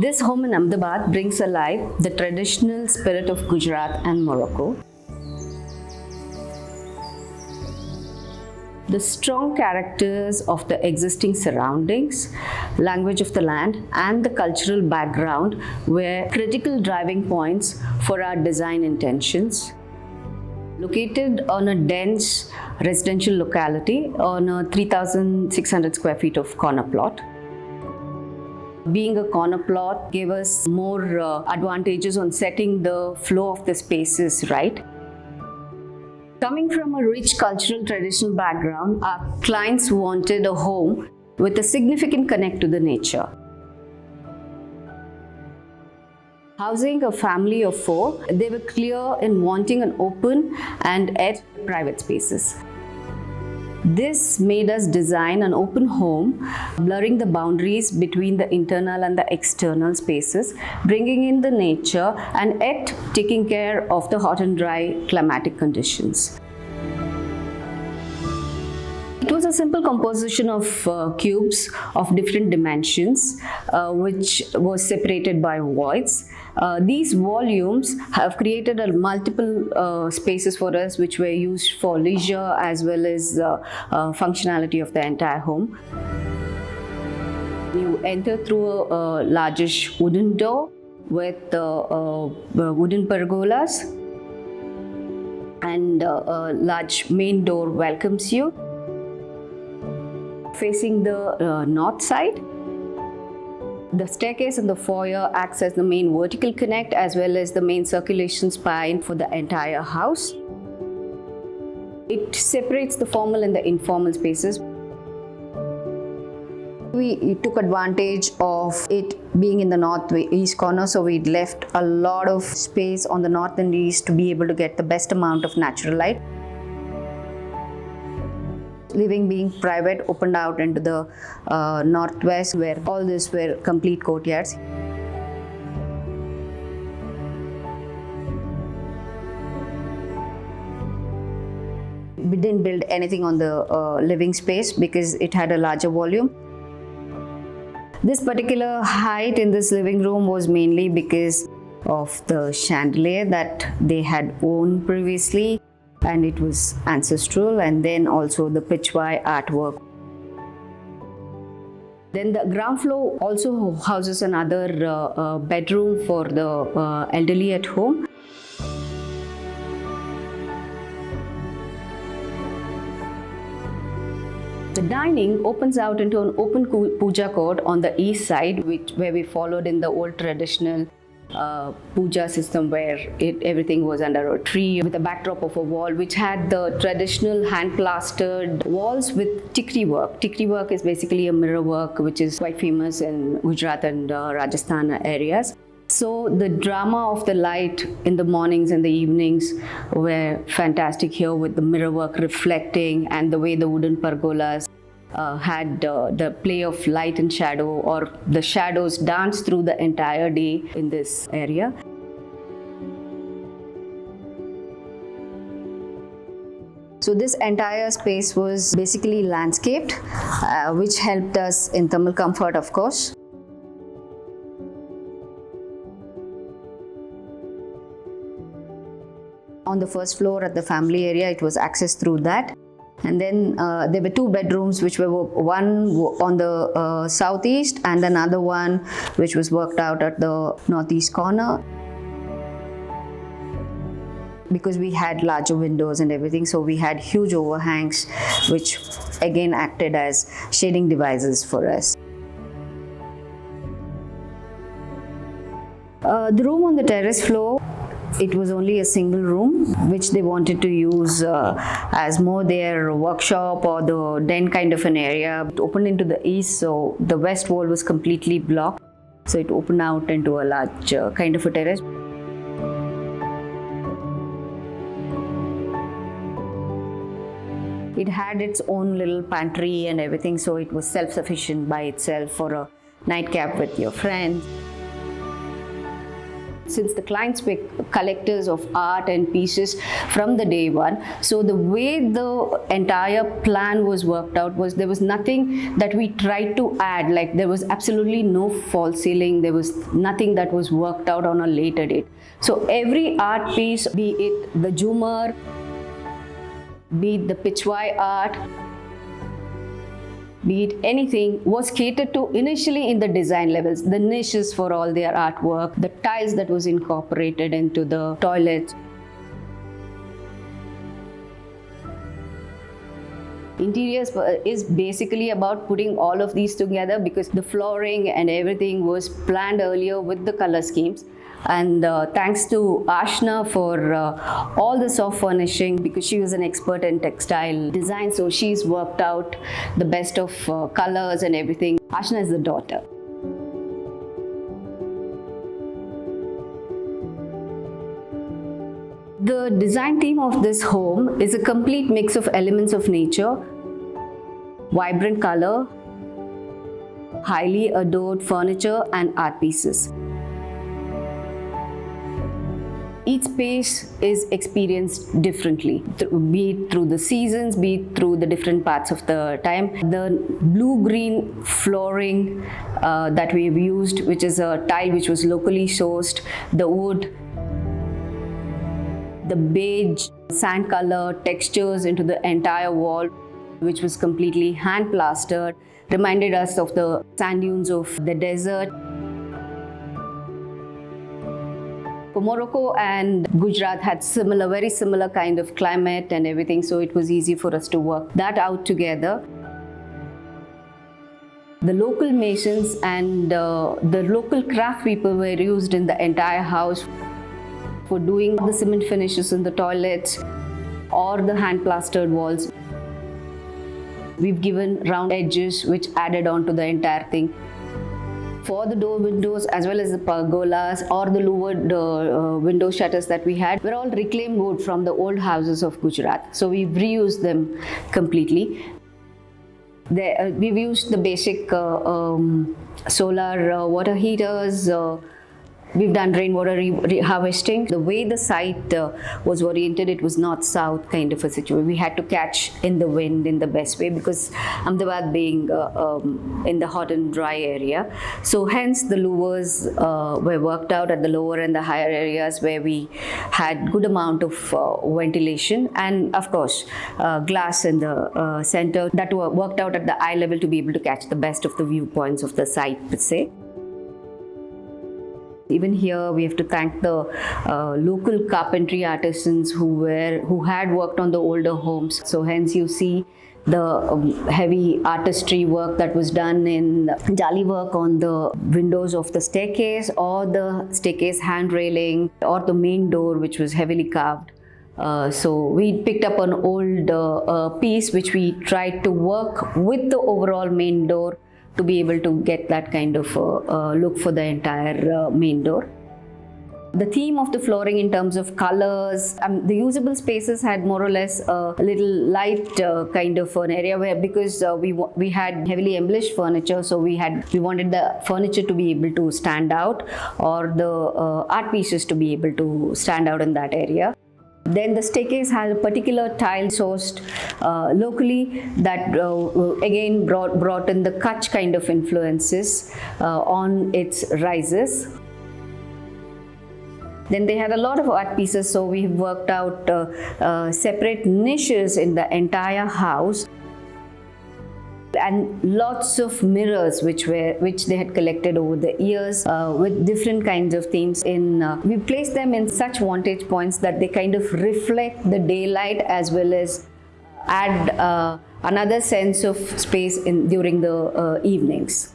This home in Ahmedabad brings alive the traditional spirit of Gujarat and Morocco. The strong characters of the existing surroundings, language of the land, and the cultural background were critical driving points for our design intentions. Located on a dense residential locality on a 3,600 square feet of corner plot. Being a corner plot gave us more advantages on setting the flow of the spaces right. Coming from a rich cultural traditional background, our clients wanted a home with a significant connect to the nature. Housing a family of 4, they were clear in wanting an open and yet private spaces. This made us design an open home, blurring the boundaries between the internal and the external spaces, bringing in the nature and yet taking care of the hot and dry climatic conditions. It was a simple composition of cubes of different dimensions, which was separated by voids. These volumes have created a multiple spaces for us, which were used for leisure as well as functionality of the entire home. You enter through a largish wooden door with wooden pergolas, and a large main door welcomes you. Facing the north side, the staircase and the foyer acts as the main vertical connect as well as the main circulation spine for the entire house. It separates the formal and the informal spaces. We took advantage of it being in the northeast corner, so we left a lot of space on the north and east to be able to get the best amount of natural light. Living being private opened out into the northwest, where all this were complete courtyards. We didn't build anything on the living space because it had a larger volume. This particular height in this living room was mainly because of the chandelier that they had owned previously, and it was ancestral, and then also the pitchway artwork. Then the ground floor also houses another bedroom for the elderly at home. The dining opens out into an open puja court on the east side, where we followed in the old traditional puja system, where everything was under a tree with a backdrop of a wall which had the traditional hand plastered walls with tikri work. Tikri work is basically a mirror work which is quite famous in Gujarat and Rajasthan areas. So the drama of the light in the mornings and the evenings were fantastic here, with the mirror work reflecting, and the way the wooden pergolas had the play of light and shadow, or the shadows dance through the entire day in this area. So this entire space was basically landscaped, which helped us in thermal comfort, of course. On the first floor at the family area, it was accessed through that. And then there were 2 bedrooms, which were one on the southeast and another one which was worked out at the northeast corner. Because we had larger windows and everything, so we had huge overhangs, which again acted as shading devices for us. The room on the terrace floor, it was only a single room, which they wanted to use as more their workshop or the den kind of an area. It opened into the east, so the west wall was completely blocked. So it opened out into a large kind of a terrace. It had its own little pantry and everything, so it was self-sufficient by itself for a nightcap with your friends. Since the clients were collectors of art and pieces from the day one, so the way the entire plan was worked out was there was nothing that we tried to add, like there was absolutely no false ceiling, there was nothing that was worked out on a later date. So every art piece, be it the Jhumar, be it the Pichwai art, be it anything, was catered to initially in the design levels, the niches for all their artwork, the tiles that was incorporated into the toilets. Interiors is basically about putting all of these together, because the flooring and everything was planned earlier with the color schemes. And thanks to Ashna for all the soft furnishing, because she was an expert in textile design, so she's worked out the best of colors and everything. Ashna is the daughter. The design theme of this home is a complete mix of elements of nature, vibrant color, highly adored furniture and art pieces. Each space is experienced differently, be it through the seasons, be it through the different parts of the time. The blue-green flooring that we've used, which is a tile which was locally sourced, the wood, the beige sand color textures into the entire wall, which was completely hand plastered, reminded us of the sand dunes of the desert. Morocco and Gujarat had very similar kind of climate and everything, so it was easy for us to work that out together. The local masons and the local craft people were used in the entire house for doing the cement finishes in the toilets or the hand plastered walls. We've given round edges which added on to the entire thing. For the door windows as well as the pergolas or the louvered window shutters that we had were all reclaimed wood from the old houses of Gujarat. So we've reused them completely. We've used the basic solar water heaters. We've done rainwater harvesting. The way the site was oriented, it was north-south kind of a situation. We had to catch in the wind in the best way, because Ahmedabad being in the hot and dry area. So hence the louvers were worked out at the lower and the higher areas where we had good amount of ventilation, and of course glass in the center that were worked out at the eye level to be able to catch the best of the viewpoints of the site per se. Even here, we have to thank the local carpentry artisans who had worked on the older homes. So hence you see the heavy artistry work that was done in jali work on the windows of the staircase, or the staircase hand railing, or the main door, which was heavily carved. So we picked up an old piece which we tried to work with the overall main door to be able to get that kind of look for the entire main door. The theme of the flooring in terms of colors, the usable spaces had more or less a little light kind of an area where, because we had heavily embellished furniture, so we wanted the furniture to be able to stand out, or the art pieces to be able to stand out in that area. Then the staircase had a particular tile sourced locally that again brought in the Kutch kind of influences on its rises. Then they had a lot of art pieces, so we worked out separate niches in the entire house, and lots of mirrors which they had collected over the years with different kinds of themes. We placed them in such vantage points that they kind of reflect the daylight as well as add another sense of space during the evenings.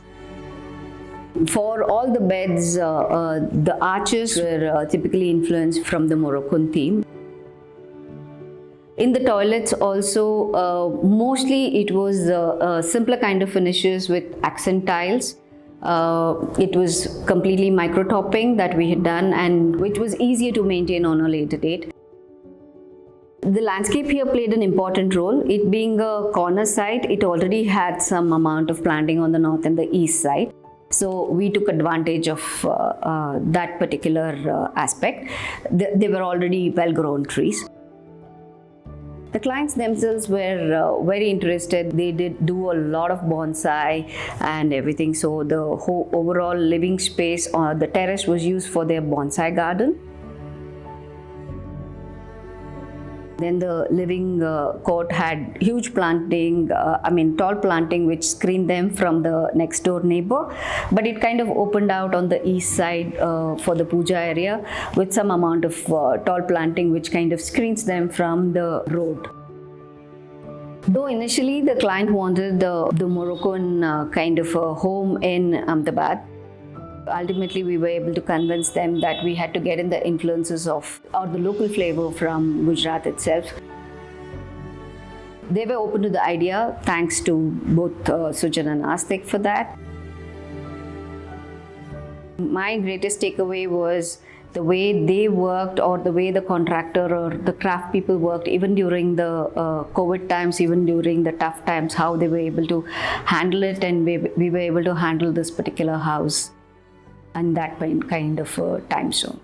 For all the beds, the arches were typically influenced from the Moroccan theme. In the toilets also, mostly it was simpler kind of finishes with accent tiles. It was completely micro-topping that we had done, and which was easier to maintain on a later date. The landscape here played an important role. It being a corner site, it already had some amount of planting on the north and the east side. So we took advantage of that particular aspect. They were already well-grown trees. The clients themselves were very interested. They did do a lot of bonsai and everything. So the whole overall living space, the terrace was used for their bonsai garden. Then the living court had huge planting, tall planting which screened them from the next door neighbor. But it kind of opened out on the east side for the puja area with some amount of tall planting which kind of screens them from the road. Though initially the client wanted the Moroccan kind of a home in Ahmedabad, ultimately we were able to convince them that we had to get in the influences of or the local flavor from Gujarat itself. They were open to the idea, thanks to both Sujan and Astik for that. My greatest takeaway was the way they worked, or the way the contractor or the craft people worked, even during the COVID times, even during the tough times, how they were able to handle it, and we were able to handle this particular house and that kind of time zone.